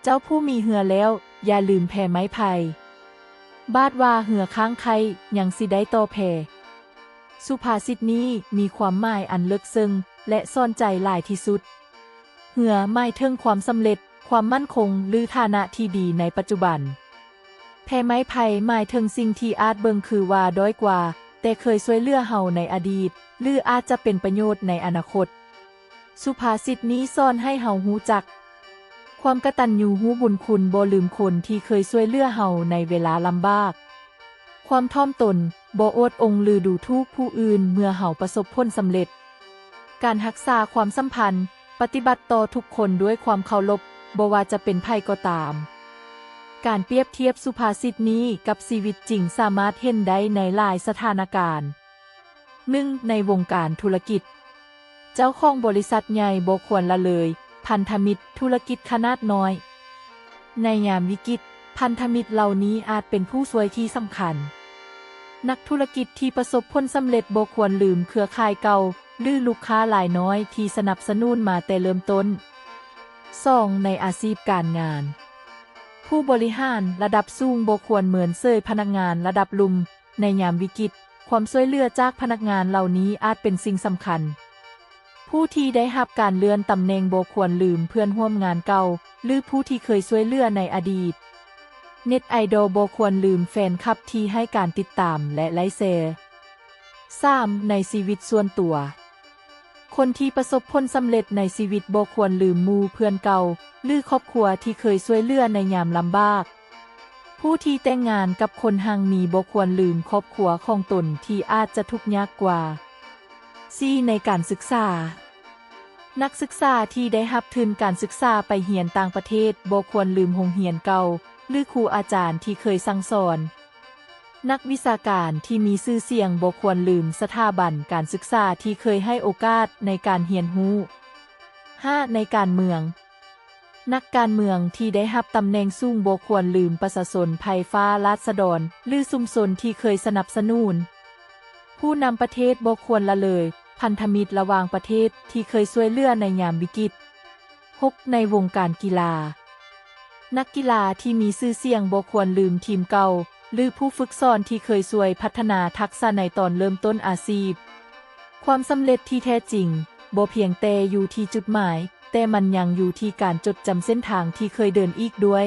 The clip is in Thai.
เจ้าผู้มีเหือแล้วอย่าลืมแผ่ไม้ไผ่บาดว่าเหือค้างใครยังสิได้โตแผ่สุภาษิตนี้มีความหมายอันลึกซึ้งและซ่อนใจหลายที่สุดเหือหมายถึงความสำเร็จความมั่นคงหรือฐานะที่ดีในปัจจุบันแผ่ไม้ไผ่หมายถึงสิ่งที่อาจเบิ่งคือว่าด้อยกว่าแต่เคยช่วยเหลือเฮาในอดีตหรืออาจจะเป็นประโยชน์ในอนาคตสุภาษิตนี้สอนให้เฮารู้จักความกตัญญูรู้บุญคุณบ่ลืมคนที่เคยช่วยเหลือเฮาในเวลาลำบากความถ่อมตนบ่อวดองค์หรือดูถูกผู้อื่นเมื่อเฮาประสบผลสำเร็จการรักษาความสัมพันธ์ปฏิบัติต่อทุกคนด้วยความเคารพบ่ว่าจะเป็นไผก็ตามการเปรียบเทียบสุภาษิตนี้กับชีวิตจริงสามารถเห็นได้ในหลายสถานการณ์1ในวงการธุรกิจเจ้าของบริษัทใหญ่บ่ควรละเลยพันธมิตรธุรกิจขนาดน้อยในยามวิกฤตพันธมิตรเหล่านี้อาจเป็นผู้ช่วยที่สำคัญนักธุรกิจที่ประสบผลสำเร็จบ่ควรลืมเครือข่ายเก่าหรือลูกค้ารายน้อยที่สนับสนุนมาแต่เริ่มต้น2ในอาชีพการงานผู้บริหารระดับสูงบ่ควรเหมือนเซยพนักงานระดับลุ่มในยามวิกฤตความช่วยเหลือจากพนักงานเหล่านี้อาจเป็นสิ่งสำคัญผู้ที่ได้รับการเลื่อนตำแหน่งบ่ควรลืมเพื่อนร่วมงานเก่าหรือผู้ที่เคยช่วยเหลือในอดีตเน็ตไอดอลบ่ควรลืมแฟนคลับที่ให้การติดตามและไลค์แชร์ 3. ในชีวิตส่วนตัวคนที่ประสบผลสำเร็จในชีวิตบ่ควรลืมหมู่เพื่อนเก่าหรือครอบครัวที่เคยช่วยเหลือในยามลำบากผู้ที่แต่งงานกับคนห่างมีบ่ควรลืมครอบครัวของตนที่อาจจะทุกข์ยากกว่า 4. ในการศึกษานักศึกษาที่ได้รับทุนการศึกษาไปเรียนต่างประเทศบ่ควรลืมโรงเรียนเก่าหรือครูอาจารย์ที่เคยสั่งสอนนักวิชาการที่มีชื่อเสียงบ่ควรลืมสถาบันการศึกษาที่เคยให้โอกาสในการเรียนรู้ 5. ในการเมืองนักการเมืองที่ได้รับตำแหน่งสูงบ่ควรลืมประชาชนไพฟ้าราษฎรหรือชุมชนที่เคยสนับสนุนผู้นำประเทศบ่ควรละเลยพันธมิตรระหว่างประเทศที่เคยช่วยเหลือในยามวิกฤต 6. ในวงการกีฬานักกีฬาที่มีชื่อเสียงบ่ควรลืมทีมเก่าหรือผู้ฝึกสอนที่เคยช่วยพัฒนาทักษะในตอนเริ่มต้นอาชีพความสำเร็จที่แท้จริงบ่เพียงแต่อยู่ที่จุดหมายแต่มันยังอยู่ที่การจดจำเส้นทางที่เคยเดินอีกด้วย